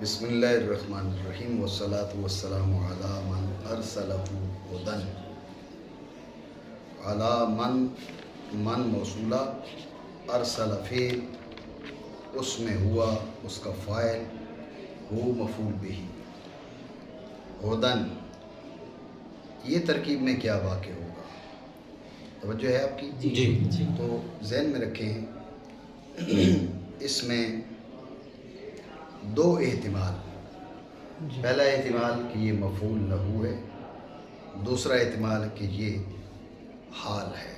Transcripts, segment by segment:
بسم اللہ الرحمن الرحیم والصلاة والسلام علی من ارسلہ ہدن علی من موصولہ ارسل فعل اس میں ہوا اس کا فاعل ہو مفعول بہ ہدن یہ ترکیب میں کیا واقع ہوگا؟ توجہ ہے آپ کی؟ جی تو ذہن میں رکھیں اس میں دو احتمال، پہلا احتمال کہ یہ مفعول لہو ہے، دوسرا احتمال کہ یہ حال ہے۔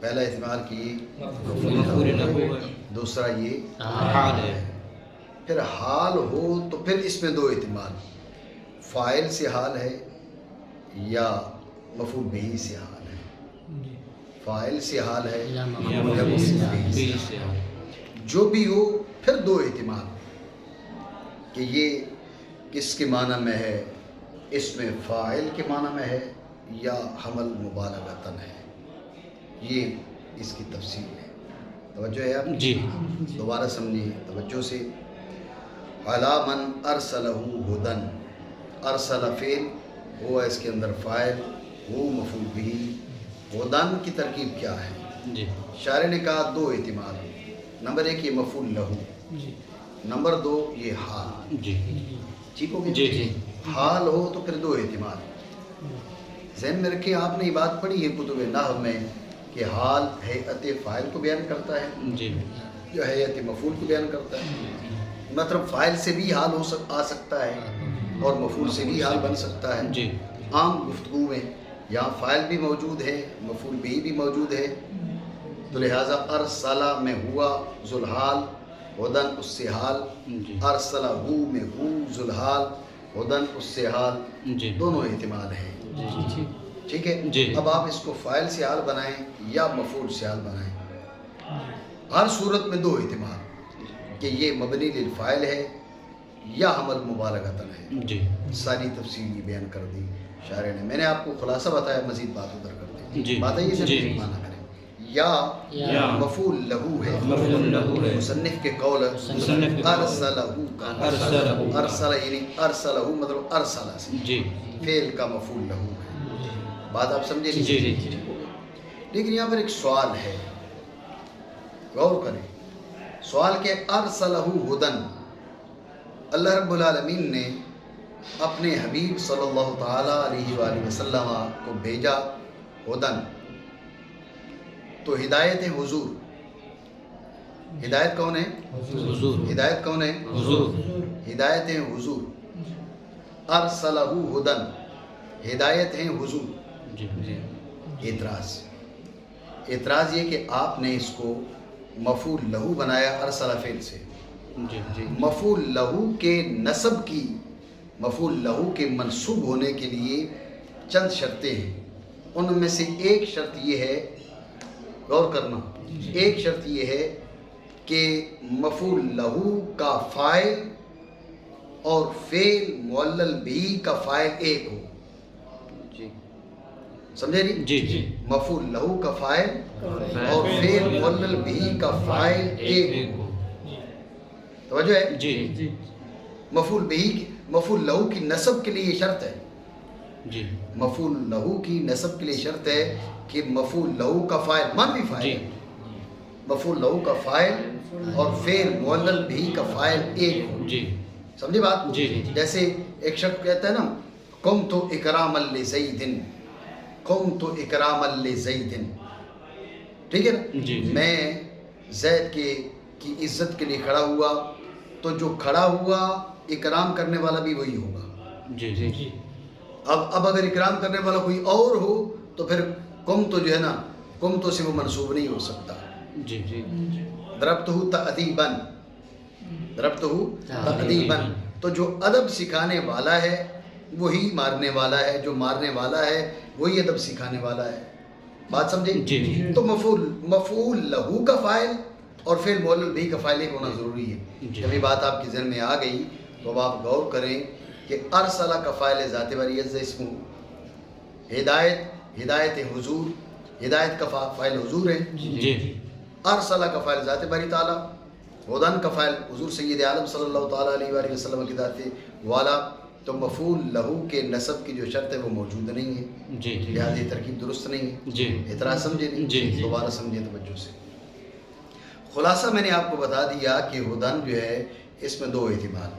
پہلا احتمال کہ یہ مفعول لہو ہے، دوسرا یہ حال ہے۔ پھر حال ہو تو پھر اس میں دو احتمال، فاعل سے حال ہے یا مفعول بہ سے حال ہے۔ فاعل سے حال ہے یا مفعول بہ سے حال ہے۔ جو بھی ہو پھر دو احتمال کہ یہ کس کے معنی میں ہے، اس میں فاعل کے معنی میں ہے یا حمل مبالغتاً ہے، یہ اس کی تفصیل ہے۔ توجہ ہے آپ؟ جی دوبارہ سمجھیں توجہ سے۔ علی من ارسلہ ہدن، ارسل فعل ہوا اس کے اندر فاعل ہو مفعول بہ، ہدن کی ترکیب کیا ہے؟ جی شاعر نے کہا دو احتمال، نمبر ایک یہ مفعول لہو، نمبر دو یہ حال۔ جی ٹھیک ہو گیا؟ جی جی حال ہو تو پھر دو احتمال۔ ذہن میں رکھیں، آپ نے یہ بات پڑھی ہے کتب نحو میں کہ حال ہیئت فاعل کو بیان کرتا ہے جی یا ہیئت مفعول کو بیان کرتا ہے۔ مطلب فاعل سے بھی حال آ سکتا ہے اور مفعول سے بھی حال بن سکتا ہے۔ جی عام گفتگو میں یہاں فاعل بھی موجود ہے، مفعول بھی موجود ہے، تو لہٰذا ارسلہ میں ہوا ذوالحال، ہدن اس سے حال، جی ارسلہ ہو میں ہو ذوالحال، ہدن اس سے حال، جی دونوں احتمال ہیں۔ جی ٹھیک ہے؟ جی۔ اب آپ اس کو فاعل سے حال بنائیں یا مفعول سے حال بنائیں، ہر صورت میں دو احتمال کہ یہ مبنی للفاعل ہے یا حمل مبالغتاً ہے۔ جی ساری تفصیل یہ بیان کر دی شاعر نے، میں نے آپ کو خلاصہ بتایا، مزید بات ادھر کر دی۔ جی بات ہے یہ جی معنی کریں، یا مفعول لہو ہے، مفعول لہو ہے، مصنف کے قول مصنف کے قول ارسلہ کا، ارسلہ یعنی ارسلہ مطلب ارسلہ سے جی فعل کا مفعول لہو ہے۔ بات آپ سمجھے نہیں؟ جی جی لیکن یہاں پر ایک سوال ہے، غور کریں۔ سوال کہ ارسلہ ہدن، اللہ رب العالمین نے اپنے حبیب صلی اللہ تعالیٰ علیہ وآلہ وسلم کو بھیجا ہدن، تو ہدایت حضور، ہدایت کون ہے؟ حضور، ہدایت کون ہے؟ حضور، ہدایت ہے حضور، ارسلہ ہدن، ہدایت ہے حضور۔ جی جی اعتراض یہ کہ آپ نے اس کو مفعول لہو بنایا ارسلہ فعل سے۔ جی جی مفعول لہو کے نسب کی، مفعول لہو کے منصوب ہونے کے لیے چند شرطیں ہیں، ان میں سے ایک شرط یہ ہے، غور کرنا، ایک شرط یہ ہے کہ مفعول لہو کا فاعل اور فعل معلل بھی کا فاعل ایک ہو۔ سمجھے نہیں؟ جی جی مفعول لہو کا فاعل اور فعل معلل بھی کا فاعل ایک ہو۔ توجہ ہے؟ جی مفعول لہو کی نسب کے لیے یہ شرط ہے، جی مفعول لہو کی نسب کے لیے شرط ہے کہ مفعول لہو کا فاعل منفی فاعل جی ہے، مفعول لہو کا فاعل اور فعل معلل بھی کا فاعل ایک ہو۔ جی سمجھے بات؟ جی جی جیسے ایک شخص کہتا ہے نا قمت اکراما لزید، قمت اکراما لزید، ٹھیک ہے نا؟ جی میں زید کی عزت کے لیے کھڑا ہوا، تو جو کھڑا ہوا اکرام کرنے والا بھی وہی ہوگا۔ جی جی اب اگر اکرام کرنے والا کوئی اور ہو تو پھر قم تو جو ہے نا، قم تو سے وہ منصوب نہیں ہو سکتا۔ جی جی ضربتہ تأدیباً، ضربتہ تأدیباً، تو جو ادب سکھانے والا ہے وہی مارنے والا ہے، جو مارنے والا ہے وہی ادب سکھانے والا ہے۔ بات سمجھے؟ جی تو مفعول لہو کا فاعل اور فعل معلل بھی کا فاعل ایک ہونا ضروری ہے۔ جب یہ بات آپ کے ذہن میں آ گئی تو اب آپ غور کریں کہ ارسلہ کا فاعل ذات باری عز اسمہ، ہدایت حضور، ہدایت کا فاعل حضور ہے، جی ارسلہ کا فاعل ذات باری تعالیٰ، ہدن کا فاعل حضور سید عالم صلی اللہ تعالیٰ علیہ وآلہ وسلم کی ذات والا، تو مفعول لہو کے نصب کی جو شرط ہے وہ موجود نہیں ہے، جی جی لہٰذا یہ ترکیب درست نہیں ہے۔ جی اعتراض سمجھے نہیں؟ جی۔ دوبارہ سمجھے توجہ سے۔ خلاصہ میں نے آپ کو بتا دیا کہ ہدن جو ہے اس میں دو احتمال،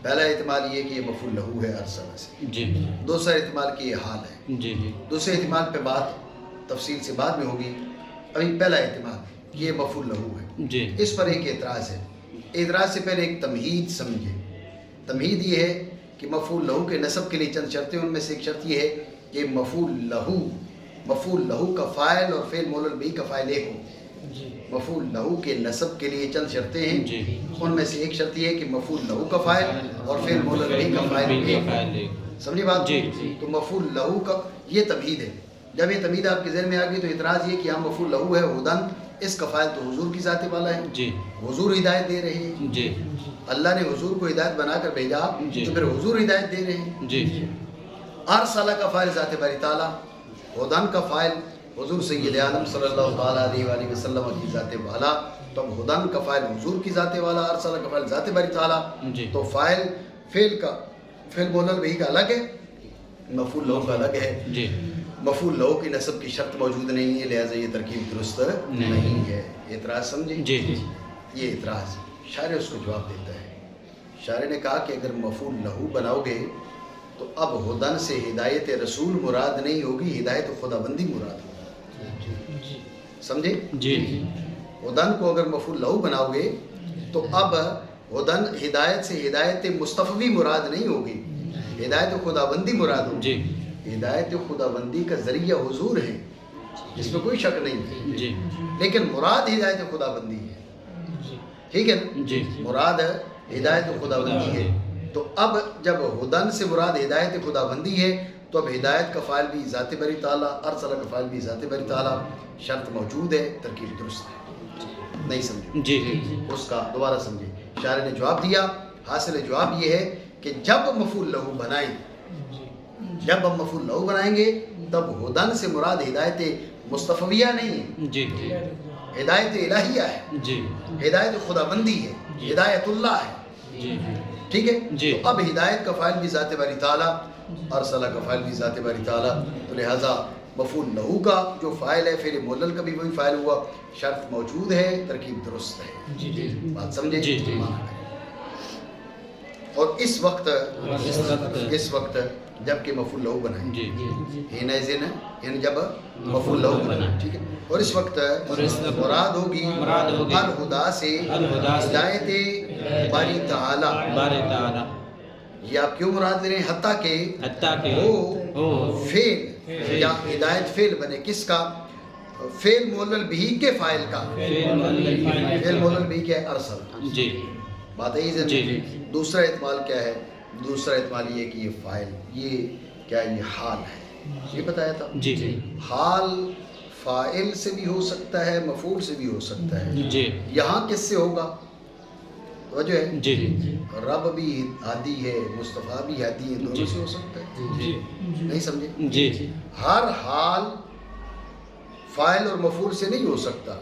پہلا احتمال یہ کہ یہ مفعول لہو ہے ارسلہ سے، جی دوسرا احتمال کہ یہ حال ہے۔ جی جی دوسرے احتمال پہ بات تفصیل سے بعد میں ہوگی، ابھی پہلا احتمال کہ یہ مفعول لہو ہے، جی اس پر ایک اعتراض ہے۔ اعتراض سے پہلے ایک تمہید سمجھے۔ تمہید یہ ہے کہ مفعول لہو کے نصب کے لیے چند شرطیں، ان میں سے ایک شرط یہ ہے کہ مفعول لہو کا فاعل اور فعل مولل بھی کا فاعل ایک ہو۔ مفعول لہو کے نصب کے لیے چند شرطیں ہیں، جی ان میں سے ایک شرط یہ ہے کہ مفعول لہو کا فاعل اور فعل مولل بھی کا فاعل ایک ہو۔ سمجھی بات؟ جی۔ تو مفعول لہو کا یہ تمہید ہے۔ جب یہ تمہید آپ کے ذہن میں آ گئی تو اعتراض یہ کہ ہم مفعول لہو ہے ہدن، اس کا فاعل تو حضور کی ذات والا ہے، جی حضور ہدایت دے رہے ہیں، جی اللہ نے حضور کو ہدایت بنا کر بھیجا، جی۔ تو پھر حضور ہدایت دے رہے ہیں۔ جی ارسلہ کا فاعل ذات باری تعالیٰ، ہدن کا فاعل حضور سید عالم صلی اللہ تعالیٰ علیہ وآلہ وسلم کی ذات والا، تو اب ہدن کا فاعل حضور کی ذات والا، ارسلہ کا فاعل ذات باری تعالیٰ، جی۔ تو فاعل فعل مولل بھی کا الگ ہے، مفعول لہو کا الگ ہے۔ جی مفعول لہو کی نصب کی شرط موجود نہیں ہے، لہٰذا یہ ترکیب درست نہیں ہے۔ اعتراض سمجھے؟ جی جی یہ اعتراض شاعر اس کو جواب دیتا ہے۔ شاعر نے کہا کہ اگر مفعول لہو بناؤ گے تو اب ہدن سے ہدایت رسول مراد نہیں ہوگی، ہدایت خدا بندی مراد ہوگی۔ سمجھے؟ جی ہدن کو اگر مفعول لہو بناؤ گے تو اب ہدن ہدایت سے ہدایت مصطفی مراد نہیں ہوگی، ہدایت خدا بندی مراد ہوگی۔ جی ہدایت خدا بندی کا ذریعہ حضور ہے، اس میں کوئی شک نہیں ہے، جی لیکن مراد ہدایت خدا بندی ہے، ٹھیک ہے نا؟ جی مراد ہدایت خدا بندی ہے۔ تو اب جب ہدن سے مراد ہدایت خدا بندی ہے تو اب ہدایت کا فاعل بھی ذات باری تعالیٰ، ارسلہ کا فاعل بھی ذات باری تعالیٰ، شرط موجود ہے، ترکیب درست ہے۔ نہیں سمجھے؟ جی اس کا دوبارہ سمجھے۔ شاعر نے جواب دیا، حاصل جواب یہ ہے کہ جب مفعول لہو بنائیں، جب ہم مفعول لہو بنائیں گے تب ہدن سے مراد ہدایت مصطفیہ نہیں ہے، جی ہدایت الہیہ ہے، جی ہدایت خدا بندی ہے، ہدایت اللہ ہے، جی ٹھیک ہے؟ جی۔ تو اب ہدایت کا فاعل بھی ذات باری تعالیٰ، ارسلہ کا فاعل بھی ذات باری تعالیٰ، تو لہٰذا مفعول لہو کا جو فاعل ہے فعل مولل کا بھی وہی فاعل ہوا، شرط موجود ہے، ترکیب درست ہے۔ جی جی بات سمجھے؟ جی جی۔ اور اس وقت جب کہ مفعول لہو بنائیں، جی یعنی جب مفعول لہو بنائیں، ٹھیک ہے؟ اور اس وقت مراد ہوگی الہدا سے ہدایت باری تعالیٰ۔ یہ آپ کیوں مراد لے رہے ہیں؟ حتیٰ کہ وہ فعل یا ہدایت فعل بنے، کس کا؟ فعل مولل بھی کے فاعل کا، فعل مولل بھی کے ارسل۔ جی بات ہے یہ جی۔ دوسرا احتمال کیا ہے؟ دوسرا احتمال یہ کہ یہ فاعل، یہ کیا؟ یہ حال ہے، یہ بتایا تھا۔ جی حال فاعل سے بھی ہو سکتا ہے، مفعول سے بھی ہو سکتا ہے۔ جی یہاں کس سے ہوگا؟ وجہ ہے جی رب بھی ہادی ہے، مصطفیٰ بھی ہادی ہے، دونوں سے ہو سکتا ہے۔ جی نہیں سمجھے؟ جی ہر حال فاعل اور مفعول سے نہیں ہو سکتا۔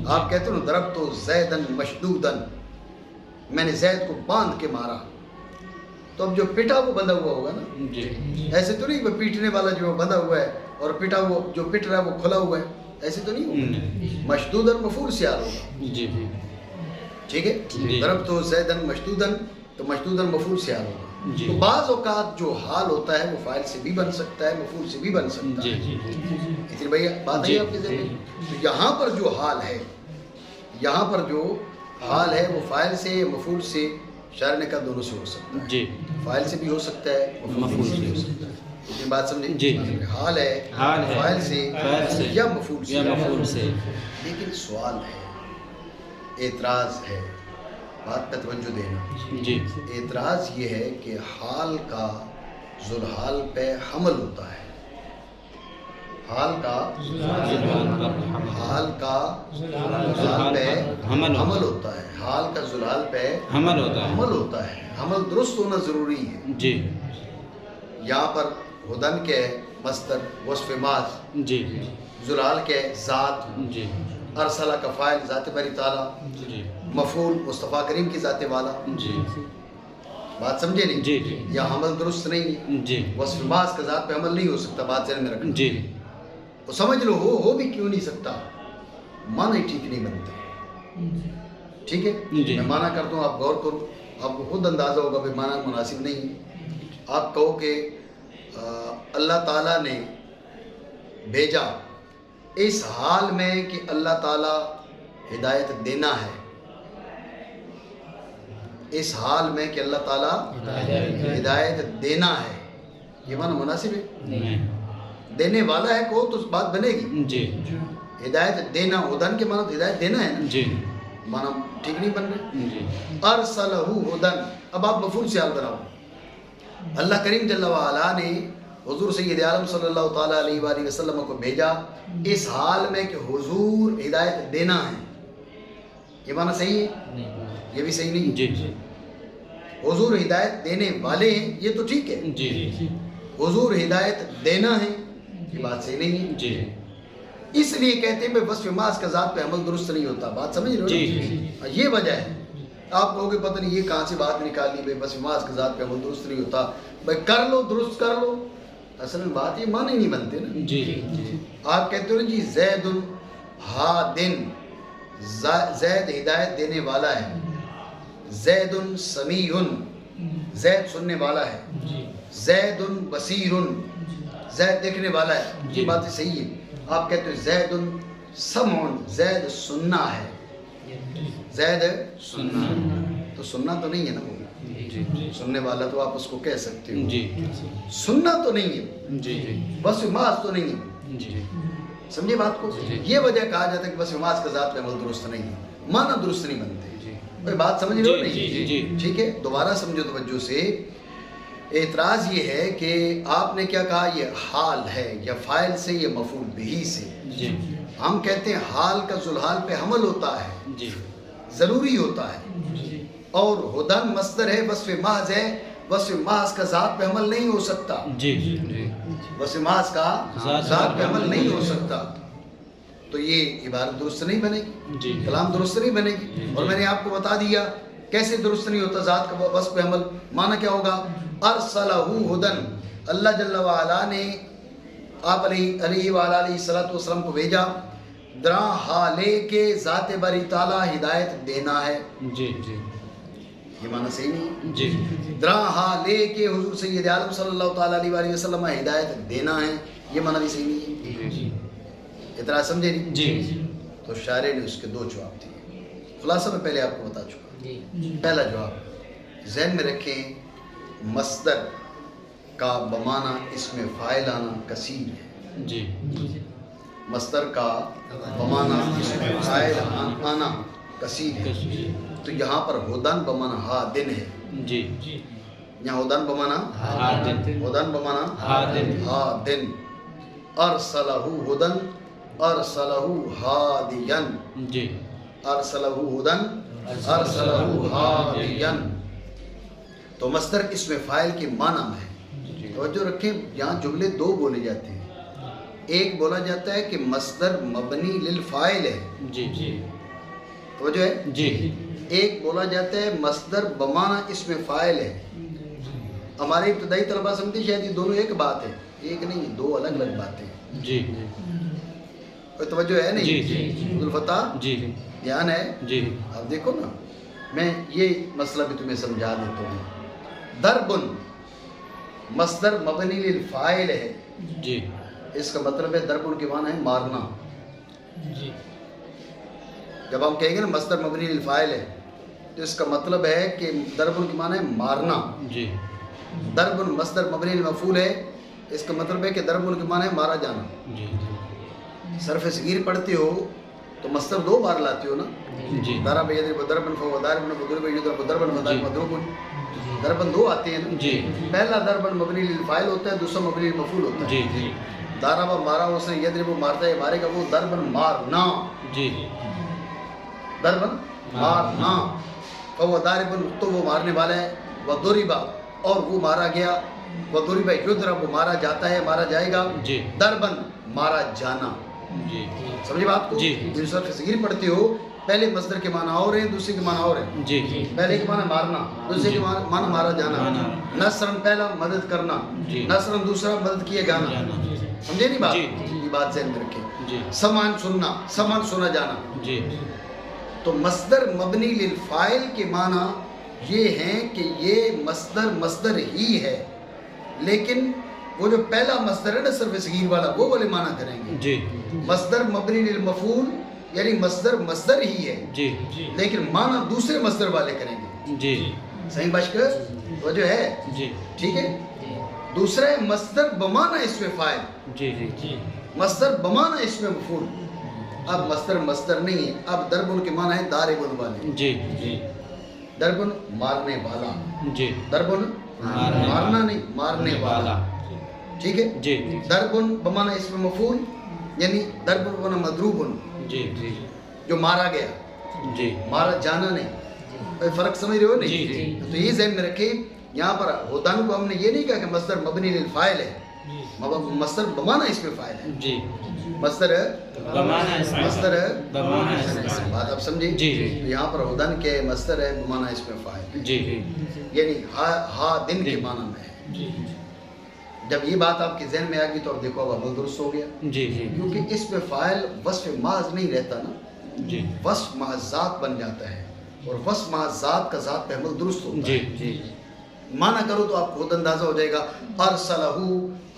آپ کہتے ہو ضرب تو زیدن مشدودن، میں نے زید کو باندھ کے مارا، تو اب جو پٹا وہ بندھا ہوا ہوگا نا، جی ایسے تو نہیں وہ پیٹنے والا جو بندھا ہوا ہے اور پٹا ہوا جو پٹ رہا ہے وہ کھلا ہوا ہے، ایسے تو نہیں ہوگا۔ مشدودن مفعول سے حال ہوگا، جی ٹھیک ہے؟ جی۔ ضرب تو زیدن مشدودن، تو مشدودن مفعول سے حال ہوگا۔ جی۔ تو بعض اوقات جو حال ہوتا ہے وہ فاعل سے بھی بن سکتا ہے، مفعول سے بھی بن سکتا جی ہے۔ جی اتنی بھائی بات ہے آپ کے ذہن میں؟ تو یہاں پر جو حال ہے، یہاں پر جو حال ہے وہ فاعل سے یا مفعول سے، شاعر نے کہا دونوں سے ہو سکتا ہے، جی فاعل سے بھی ہو سکتا ہے، مفعول سے بھی ہو سکتا ہے۔ یہ بات سمجھے؟ جی۔ حال ہے فاعل سے یا مفعول سے۔ لیکن سوال ہے، اعتراض ہے، بات پہ توجہ دینا۔ جی اعتراض یہ ہے کہ حال کا ذوالحال پہ حمل ہوتا ہے، حال کا ذوالحال پہ حمل ہوتا ہے، حال کا ذوالحال پہ حمل ہوتا ہے۔ حمل درست ہونا ضروری ہے۔ جی یہاں پر ہدن کے مصدر وصف ماض، جی ذوالحال کے ذات، جی ارسلہ کا فاعل ذات باری تعالیٰ، جی مفعول مصطفیٰ کریم کی ذات والا، جی بات سمجھے نہیں؟ جی جی یا حمل درست نہیں ہے، جی وصف بعض کا ذات پہ عمل نہیں ہو سکتا، بات ذہن میں رکھنا۔ جی تو سمجھ لو ہو بھی کیوں نہیں سکتا، معنی ٹھیک نہیں بنتے، ٹھیک ہے؟ جی۔ میں معنی کرتا ہوں، آپ غور کرو، آپ کو خود اندازہ ہوگا کہ معنی مناسب نہیں ہے۔ آپ کہو کہ اللہ تعالیٰ نے بھیجا اس حال میں کہ اللہ تعالیٰ ہدایت دینا ہے، اس حال میں کہ اللہ تعالیٰ ہدایت دینا ہے، یہ معنی مناسب ہے؟ نہیں دینے والا ہے کو تو بات بنے گی۔ جی ہدایت دینا، ہدن کے معنی تو ہدایت دینا ہے نا، جی معنی ٹھیک نہیں بن رہے۔ جی ارسلہ ہدن، اب آپ مفعول سے حال بناؤ۔ اللہ کریم جل وعلا نے حضور سید عالم صلی اللہ تعالیٰ علیہ وآلہ وسلم کو بھیجا اس حال میں کہ حضور ہدایت دینا ہے، یہ معنی صحیح ہے؟ یہ بھی صحیح نہیں۔ جی جی حضور ہدایت دینے والے ہیں، یہ تو ٹھیک ہے، جی جی حضور ہدایت دینا ہے، یہ بات صحیح نہیں ہے۔ جی اس لیے کہتے ہیں کہ وصف ماس کا ذات پہ عمل درست نہیں ہوتا، بات سمجھ رہے ہو؟ جی جی یہ وجہ ہے۔ آپ کہو گے پتہ نہیں یہ کہاں سے بات نکالی، بھائی وصف ماس کا ذات پہ عمل درست نہیں ہوتا، بھائی کر لو، درست کر لو، اصل میں بات یہ معنی نہیں بنتے نا۔ جی جی آپ کہتے ہو نا جی زید ہادن، زید ہدایت دینے والا ہے، زید سمیع، زید سننے والا ہے، زید بصیر، زید دیکھنے والا ہے، یہ بات صحیح ہے۔ آپ کہتے ہو زید سمع، زید سننا ہے، زید سننا تو سننا تو نہیں ہے نا وہ، جی سننے والا تو آپ اس کو کہہ سکتے ہو، جی سننا تو نہیں ہے، جی جی بس ماس تو نہیں ہے، جی سمجھے بات کو؟ جی۔ یہ وجہ کہا جاتا ہے کہ بس ماس کا ذات پہ عمل درست نہیں ہے، معنی درست نہیں بنتے۔ جی بھائی بات سمجھ رہے ہو جی جی جی نہیں؟ ٹھیک ہے، دوبارہ سمجھو توجہ سے۔ اعتراض یہ ہے کہ آپ نے کیا کہا، یہ حال ہے، یا فاعل سے یا مفعول بہ سے۔ جی ہم کہتے ہیں حال کا ذوالحال پہ حمل ہوتا ہے، جی ضروری ہوتا ہے، اور ہدن مصدر ہے، وصف محض ہے، وصف محض کا ذات پہ عمل نہیں ہو سکتا، جی جی وصف محض کا ذات پہ عمل نہیں ہو سکتا، تو یہ عبارت درست نہیں بنے گی، جی کلام درست نہیں بنے گی۔ اور میں نے آپ کو بتا دیا کیسے درست نہیں ہوتا ذات کا وصف پہ عمل، معنی کیا ہوگا، ارسلہ ہدن، اللہ جل وعلا نے آپ علیہ وآلہ الصلوۃ والسلام کو بھیجا، درا حالے کے ذات باری تعالیٰ ہدایت دینا ہے، جی جی یہ معنی صحیح نہیں۔ جی درا حالے کے حضور سید عالم صلی اللہ تعالیٰ علیہ وآلہ وسلم ہدایت دینا ہے، یہ معنی بھی صحیح نہیں ہے۔ جی اتنا سمجھے نہیں؟ جی تو شاعر نے اس کے دو جواب دیے، خلاصہ میں پہلے آپ کو بتا چکا۔ پہلا جواب ذہن میں رکھیں، مصدر کا بمانا اس میں فاعل آنا کثیر ہے، جی مصدر کا بمانا اس میں فاعل آنا کثیر ہے، تو یہاں پر ہدن بمانا ہادن ہے، جی یہاں ہدن بمانا ہادن ہدن بمانا ہادن ہادن، ارسلہ ہدن ارسلہ ہادین، جی ارسلہ ہدن ارسلہ ہادین، تو مصدر اس میں فاعل کے معنی میں ہے۔ توجہ رکھیں، یہاں جملے دو بولے جاتے ہیں، ایک بولا جاتا ہے کہ مصدر مبنی للفاعل ہے، جی جی توجہ ہے، جی ایک بولا جاتا ہے مصدر بمانا اس میں فاعل ہے۔ ہمارے ابتدائی طلبہ سمجھتے شاید یہ دونوں ایک بات ہے، ایک نہیں، دو الگ الگ باتیں ہیں، جی کوئی توجہ ہے نہیں؟ جی جی عبدالفتاح جی دھیان ہے؟ جی اب دیکھو نا، میں یہ مسئلہ بھی تمہیں سمجھا دیتا ہوں۔ ضربن مصدر مبنی للفاعل ہے، جی اس کا مطلب ہے ضربن کے معنی ہے مارنا۔ جی جب ہم کہیں گے نا مصدر مبنی للفاعل ہے، تو اس کا مطلب ہے کہ ضربن کے معنی ہے مارنا۔ جی ضربن مصدر مبنی للمفعول ہے، اس کا مطلب ہے کہ ضربن کے معنی ہے مارا جانا۔ جی صرف صغیر پڑھتے ہو تو مصدر دو بار لاتے ہو نا، جی ضرب یضرب ضربا فهو ضارب وضرب یضرب ضربا فذاك مضروب، ضربن دو آتے ہیں نا، جی پہلا ضربن مبنی للفاعل ہوتا ہے، دوسرا مبنی للمفعول ہوتا ہے۔ جی جی ضرب مارا اس نے، یضرب مارتا ہے، مارے گا وہ، ضربن مارنا، جی ضربن مارنا، فهو ضارب تو وہ مارنے والا ہے، وضرب اور وہ مارا گیا، وضرب یضرب مارا جاتا ہے، مارا جائے گا، جی ضربن مارا جانا۔ جی سمجھے بات کو؟ جی۔ جن صرف صغیر پڑھتے ہو پہلے مصدر کے معنی اور ہیں، دوسرے کے معنی اور ہیں. جی پہلے کے معنی مارنا، دوسرے کے معنی مارا جانا. نصرن پہلا مدد کرنا، جی. نصرن دوسرا مدد کیے جانا. سمجھے نہیں بات؟ جی. یہ بات ذہن میں رکھیں. جی سمان سننا، سمان سنا جانا. جی تو مصدر مبنی للفاعل کے معنی یہ ہیں کہ یہ مصدر ہی ہے، لیکن وہ جو پہلا مصدر ہے نا صرف صغیر والا، وہ والے معنی کریں گے. جی مصدر مبنی للمفعول یعنی مصدر ہی ہے، جی لیکن معنی دوسرے مصدر والے کریں گے. جی صحیح بشکر وہ جو ہے جی ٹھیک ہے. دوسرا ہے مصدر بمعنی اسم فاعل، جی جی مصدر بمعنی اسم مفعول. اب مصدر نہیں ہے، اب دربن کے معنی ہے داربن والے. جی جی دربن مارنے والا، جی دربن مارنا نہیں، مارنے والا. ٹھیک ہے. جی دربن بمعنی اسم مفعول یعنی دربن بمعنی مضروبن، جی جی جو مارا گیا، جی مارا جانا نہیں. فرق سمجھ رہے ہو نہیں؟ جی جی تو یہ ذہن میں رکھیں. یہاں پر ہدن کو ہم نے یہ نہیں کہا کہ مصدر مبنی للفاعل ہے، مصدر بمعنی اسم فاعل ہے. جی مصدر مصدر بمعنی بات آپ سمجھیں. جی. تو یہاں پر ہدن کے مصدر ہے بمعنی اسم فاعل، جی یعنی ہا دن کے معنی میں ہے. جب یہ بات آپ کے ذہن میں آ گئی تو اب دیکھو اب عمل درست ہو گیا. جی جی کیونکہ اس میں فاعل وصف محض نہیں رہتا نا، جی وصف محض ذات بن جاتا ہے، اور وصف محض ذات کا ذات پہ عمل درست ہوتا جی ہے. جی معنی کرو تو آپ کو خود اندازہ ہو جائے گا. ارسلہ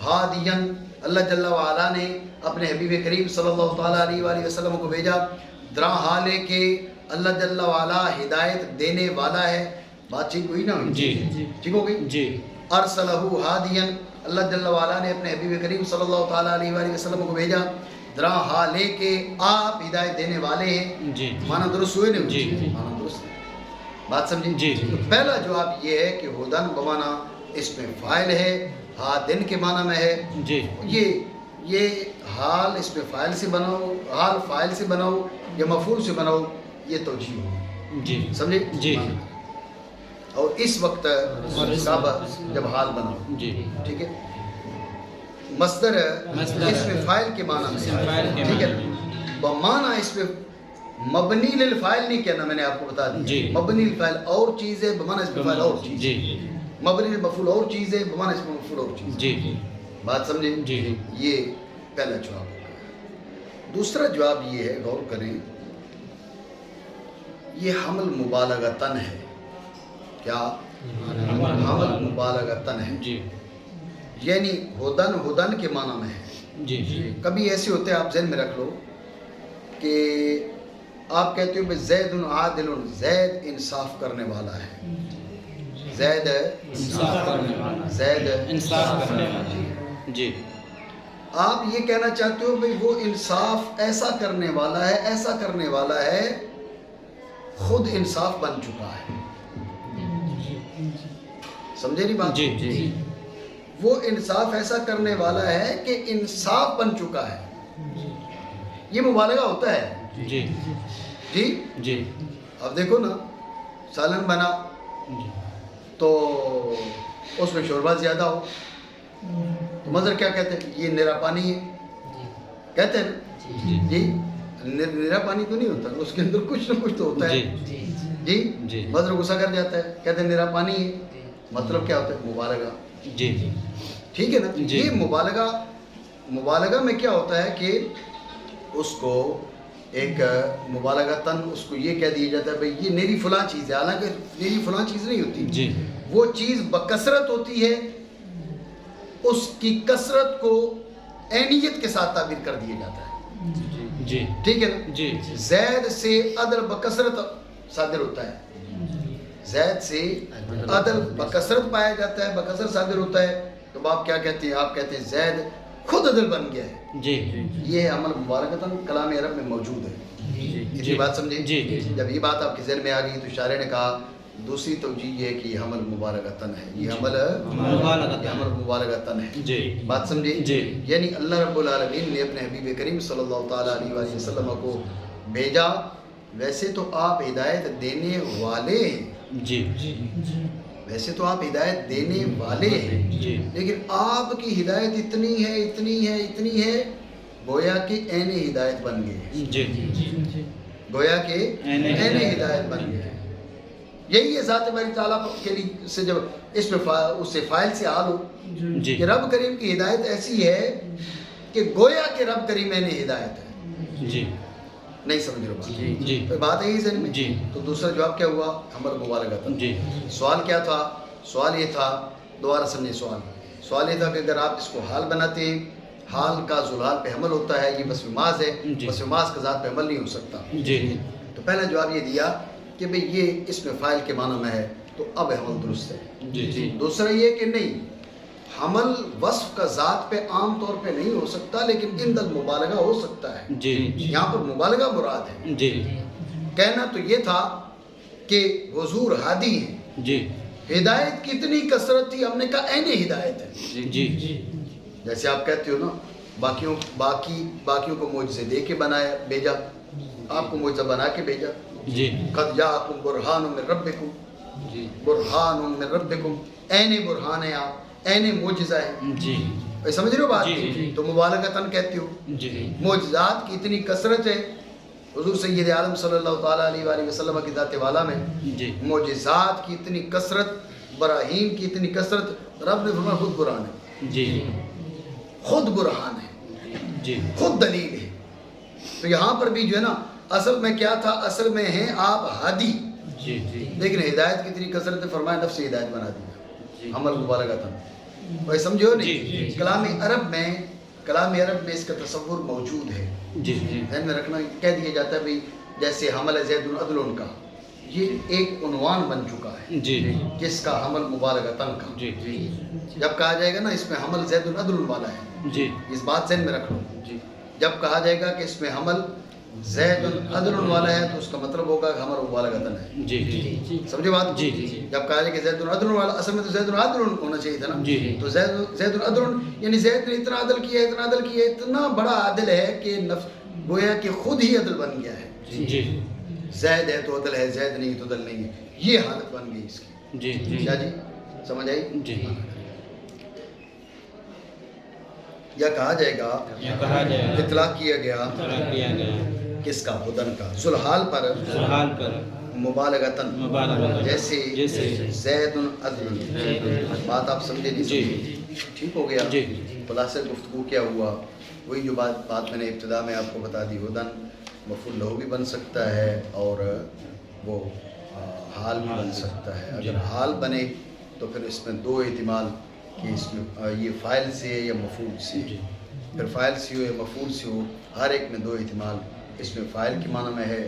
ہادین، اللہ جل وعلا نے اپنے حبیب کریم صلی اللہ تعالیٰ علیہ وآلہ وسلم کو بھیجا. درا حالے کہ اللہ جل وعلا ہدایت دینے والا ہے. بات ٹھیک ہوئی نا؟ جی ٹھیک ہو گئی. جی ارسلہ ہادین، اللہ جل وعلا نے اپنے حبیب کریم صلی اللہ تعالیٰ علیہ وآلہ وسلم کو بھیجا. درا حالے کہ آپ ہدایت دینے والے ہیں. جی معنی درست ہوئے نہیں؟ جی. معنی درست ہے. بات سمجھیں؟ جی. تو پہلا جواب یہ ہے کہ ہدن بمعنی اس میں فاعل ہے، ہادن کے معنی میں ہے. جی یہ حال اس میں فاعل سے بناؤ، حال فاعل سے بناؤ یا مفعول سے بناؤ، یہ توجیہ ہو. جی سمجھے؟ جی. اور اس وقت کعبہ جب حال بناؤ. جی ٹھیک ہے. مصدر اس میں فاعل کے معنی میں، ٹھیک ہے. بمعنی اس میں مبنی للفاعل نہیں کہنا، میں نے آپ کو بتا دیا. جی. مبنی للفاعل اور چیز ہے، بمعنی اس میں فاعل اور چیز. جی مبنی للمفعول اور چیز ہے، بمعنی اس میں مفعول اور چیز. جی بات سمجھے؟ جی. یہ پہلا جواب ہوگا. دوسرا جواب یہ ہے، غور کریں، یہ حمل مبالغتاً ہے. کیا؟ حمل مبالغتاً ہے. جی یعنی ہدن کے معنی میں ہے. جی کبھی ایسے ہوتے ہیں، آپ ذہن میں رکھ لو کہ آپ کہتے ہو زید عادل، زید انصاف کرنے والا ہے. زید انصاف کرنے والا، زید انصاف کرنے والا. جی آپ یہ کہنا چاہتے ہو بھئی وہ انصاف ایسا کرنے والا ہے، ایسا کرنے والا ہے، خود انصاف بن چکا ہے. سمجھے نہیں بات؟ جی جی وہ انصاف ایسا کرنے والا ہے کہ انصاف بن چکا ہے. یہ مبالغہ ہوتا ہے. جی جی جی اب دیکھو نا، سالن بنا تو اس میں شوربہ زیادہ ہو تو مظہر کیا کہتے ہیں؟ یہ نیرا پانی ہے کہتے ہیں نا. جی نیرا پانی تو نہیں ہوتا، اس کے اندر کچھ نہ کچھ تو ہوتا ہے. جی مظہر غصہ کر جاتا ہے، کہتے ہیں نیرا پانی ہے. مطلب کیا ہوتا ہے؟ مبالغہ. جی ٹھیک ہے نا. یہ مبالغہ میں کیا ہوتا ہے کہ اس کو ایک مبالغتاً اس کو یہ کہہ دیا جاتا ہے بھئی یہ نیری فلاں چیز ہے، حالانکہ نیری فلاں چیز نہیں ہوتی. جی وہ چیز بکثرت ہوتی ہے، اس کی کثرت کو عینیت کے ساتھ تعبیر کر دیا جاتا ہے. جی ٹھیک ہے نا. جی زید سے عدل بکثرت صادر ہوتا ہے. زید سے عدل بکثرت پایا جاتا ہے، بکثرت صادر ہوتا ہے. تو آپ کیا کہتے ہیں؟ آپ کہتے ہیں زید خود عدل بن گیا ہے. جی یہ عمل مبارکتاً کلام عرب میں موجود ہے. یہ بات سمجھے؟ جی جب یہ بات آپ کے ذہن میں آ گئی تو شاعر نے کہا دوسری توجیہ یہ ہے کہ یہ حمل مبارکتاً ہے. یہ عمل مبارکتاً ہے. جی بات سمجھے؟ جی. یعنی اللہ رب العالمین نے اپنے حبیب کریم صلی اللہ تعالیٰ علیہ وآلہ وسلم کو بھیجا. ویسے تو آپ ہدایت دینے والے ہیں، جی ویسے تو آپ ہدایت دینے والے ہیں، جی لیکن آپ کی ہدایت اتنی ہے گویا کہ عین ہدایت بن گئے. جی گویا کہ عین ہدایت بن گئے. یہی ہے ذات باری تعالیٰ کے لیے سے جب اس میں اس سے فاعل سے حال ہو جی کہ رب کریم کی ہدایت ایسی ہے کہ گویا کہ رب کریم عین ہدایت ہے. جی نہیں سمجھ رہے بات؟ جی تو بات ہے ہی ذہن میں. جی. تو دوسرا جواب کیا ہوا؟ حمل مبالغہ. جی سوال کیا تھا؟ سوال یہ تھا، دوبارہ سمجھیں سوال یہ تھا کہ اگر آپ اس کو حال بناتے ہیں، حال کا ذوالحال پہ حمل ہوتا ہے، یہ وصف ماض ہے، جی. وصف ماض کا ذات پہ حمل نہیں ہو سکتا. جی تو پہلا جواب یہ دیا کہ بھئی یہ اس میں فاعل کے معنی میں ہے تو اب حمل درست ہے. جی دوسرا یہ کہ نہیں، حمل وصف کا ذات پہ عام طور پہ نہیں ہو سکتا، لیکن عند المبالغہ ہو سکتا ہے. جی یہاں پر مبالغہ مراد ہے. جی کہنا تو یہ تھا کہ حضور ہادی ہیں، جی ہدایت کی اتنی کثرت تھی، ہم نے کہا عین ہدایت ہے. جی جیسے آپ کہتے ہو نا، باقیوں کو معجزے دے کے بنایا بھیجا، آپ کو معجزہ بنا کے بھیجا. جی قد جاءکم برہان من ربکم، جی برہان من ربکم، عین برہان ہے، آپ عین معجزہ ہے. جی سمجھ رہے ہو بات؟ جی. تو مبالغتاً کہتے ہو. جی معجزات کی اتنی کثرت ہے حضور سید عالم صلی اللہ تعالیٰ علیہ وآلہ وسلم کی ذات والا میں. جی معجزات کی اتنی کثرت، براہین کی اتنی کثرت، رب نے فرمایا خود برہان ہے، جی خود برہان ہے، جی خود دلیل ہے. تو یہاں پر بھی جو ہے نا، اصل میں کیا تھا؟ اصل میں ہیں آپ ہادی، جی لیکن ہدایت کی اتنی کثرت نے فرمایا نفس ہدایت بنا دیا. جی. عمل مبالغہ تھا. بھائی سمجھو جی. نہیں؟ کلام عرب میں اس کا تصور موجود ہے. جی جی ذہن میں رکھنا. کہہ دیا جاتا ہے بھئی جیسے حمل زید عدل کا، یہ ایک عنوان بن چکا ہے جی جس کا حمل مبالغہ کا. جی جب کہا جائے گا نا اس میں حمل زید عدل والا ہے، جی اس بات ذہن میں رکھ لو. جی جب کہا جائے گا کہ اس میں حمل زید عدل والا ہے تو اس کا مطلب ہوگا کہ حمل مبالغہ ہے. جی سمجھے بات؟ جی. جب کہا جائے کہ زید عدل والا، اصل میں تو زید عدل ہونا چاہیے تھا نا. جی. تو زید عدل یعنی زید نے اتنا عدل کیا، اتنا بڑا عدل ہے کہ گویا کہ خود ہی عدل بن گیا ہے. جی زید ہے تو عدل ہے، زید نہیں تو عدل نہیں ہے. یہ حالت بن گئی اس کی. جی کیا جی سمجھ آئی؟ جی. یا کہا جائے گا، یہ کہا جائے گا، اطلاق کیا گیا کیا گیا کس کا؟ ہدن کا. ذوالحال پر حال پر مبالغتاً، مبالغہ جیسے زید عدل. بات آپ سمجھے نہیں جی. سمجھے؟ ٹھیک ہو گیا. جی. خلاصہ گفتگو کیا ہوا؟ وہی جو بات میں نے ابتدا میں آپ کو بتا دی. ہدن مفعول لہ بھی بن سکتا ہے اور وہ حال بھی بن سکتا ہے. اگر حال بنے تو پھر اس میں دو احتمال کہ اس میں یہ فاعل سے ہے یا مفعول سے. پھر فاعل سے ہو یا مفعول سے ہو، ہر ایک میں دو احتمال. اس میں فاعل کے معنی میں ہے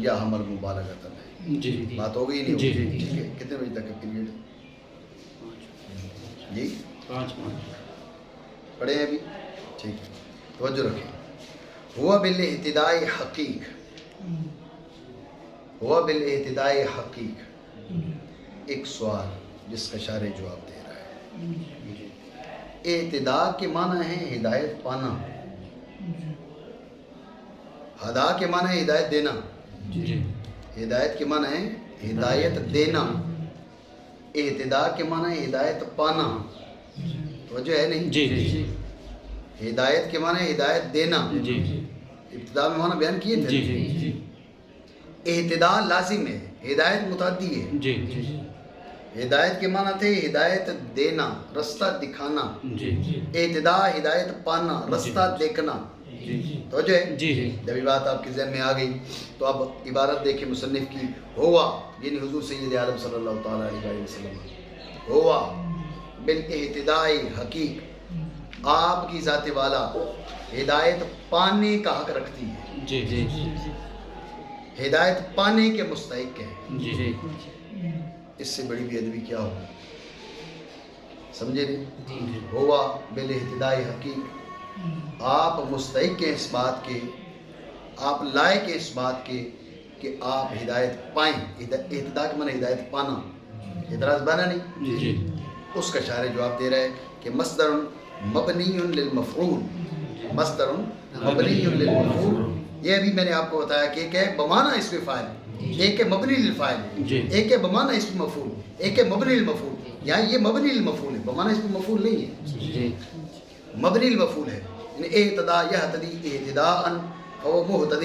یا حمل مبالغہ ہے. جی. بات ہو گئی نہیں؟ جی. ٹھیک ہے. کتنے بجے تک ہے پیریڈ؟ جی 5 پڑھے ہیں ابھی؟ ٹھیک ہے. توجہ رکھیں. ہوا بالاہتداء حقیق، ہوا بالاہتداء حقیق. ایک سوال جس کا شارح جواب دے رہا ہے. اہتداء کے معنی ہے ہدایت پانا، ہدا کے معنی ہے ہدایت دینا. جی. ہدایت کے معنی ہے ہدایت دینا، اہتداء کے معنی ہے ہدایت پانا. توجہ ہے نہیں؟ جی. ہدایت کے معنی ہے ہدایت دینا. جی. ابتدا میں معنی بیان کیے تھے. جی. اہتداء لازم ہے، ہدایت متعدی ہے. جی. ہدایت کے معنی تھے ہدایت دینا، رستہ دکھانا. جی. اہتداء ہدایت پانا، رستہ دیکھنا. جی. توجہ ہے؟ جی. جب یہ بات آپ کے ذہن میں آ گئی تو اب عبارت دیکھیں مصنف کی. ہوا یعنی حضور سید عالم صلی اللہ تعالیٰ علیہ وسلم، ہوا بالاہتداء حقیق، آپ کی ذات والا ہدایت پانے کا حق رکھتی ہے. جی. جی. ہدایت پانے کے مستحق ہے. جی. اس سے بڑی بے ادبی کیا ہوگی؟ سمجھے نہیں؟ جی. ہوا بالاہتداء حقیق، آپ مستحق ہیں اس بات کے، آپ لائق ہیں اس بات کے کہ آپ ہدایت پائیں. اہتداء کے معنی ہدایت پانا. اعتراض بنا نہیں؟ جی. اس کا شارح جواب دے رہا ہے کہ مصدر مبنی للمفعول، مصدر مبنی للمفعول. یہ ابھی میں نے آپ کو بتایا کہ ایک ہے بمعنی اسم فاعل، ایک ہے مبنی للفاعل، ایک ہے بمعنی اسم مفعول، ایک ہے مبنی للمفعول. یہاں یہ مبنی للمفعول ہے، بمعنی اسم مفعول نہیں ہے. جی. مبنی المفعول ہے. یعنی اہتداء یہتدی اہتداء فهو مہتد.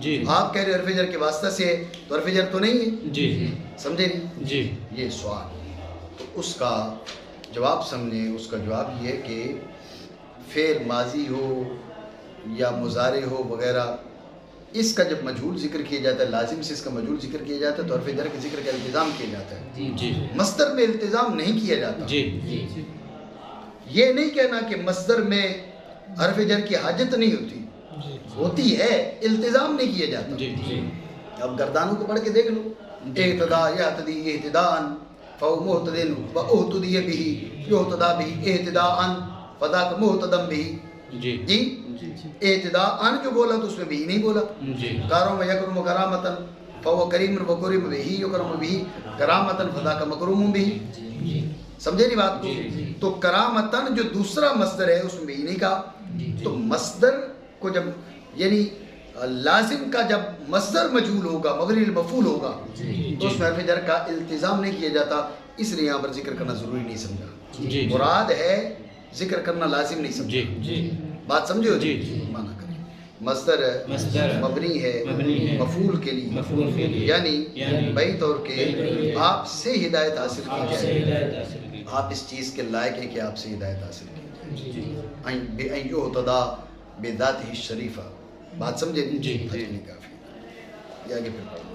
جی۔ آپ کہہ رہے حرف جر کے واسطہ سے ہے تو حرف جر تو نہیں ہے، جی سمجھے نہیں؟ جی یہ سوال، تو اس کا جواب سمجھیں۔ اس کا جواب یہ ہے کہ فعل ماضی ہو یا مضارع ہو وغیرہ، اس کا جب مجہول ذکر کیا جاتا ہے، لازم سے اس کا مجہول ذکر کیا جاتا ہے تو حرف جر کے ذکر کا التزام کیا جاتا ہے، جی مصدر میں التزام نہیں کیا جاتا۔ جی یہ نہیں کہنا کہ مصدر میں حرف جر کی حاجت نہیں ہوتی، ہوتی ہے، التزام نہیں کیا جاتا۔ جی جی اب گردانوں کو پڑھ کے دیکھ لو، اہتدا یہتدی اہتداءً فهو مہتد واہتدی بہ یہتدی بہ اہتداءً فذاک مہتدی بہ۔ جی جی اہتداءً جو بولا تو اس میں بھی نہیں بولا، جی کارم یکرم کرامتاً فهو کریم وکرم بہ یکرم بہ کرامتاً فذاک مکروم بہ۔ سمجھے نہیں بات کو؟ تو کرامتاً جو دوسرا مصدر ہے اس میں بھی نہیں کہا، تو مصدر کو جب یعنی لازم کا جب مصدر مجہول ہوگا، مبنی المفعول ہوگا، تو اس میں حرف جر کا التزام نہیں کیا جاتا، اس لیے یہاں پر ذکر کرنا ضروری نہیں سمجھا۔ جی مراد ہے ذکر کرنا لازم نہیں سمجھا۔ جی جی بات سمجھے ہو؟ جی۔ معنی کریں، مصدر مصدر مبنی ہے مبنی ہے مفعول کے لیے، مفعول کے لیے، یعنی بئی طور کے آپ سے ہدایت حاصل کی آپ سے جائے، ہدایت حاصل کی۔ آپ اس چیز کے لائق ہیں کہ آپ سے ہدایت حاصل کی جی بے یہتدی بذاتہ الشریفہ۔ بات سمجھے؟ جی۔ اتنی کافی ہے، یہ آگے پھر پڑھیں۔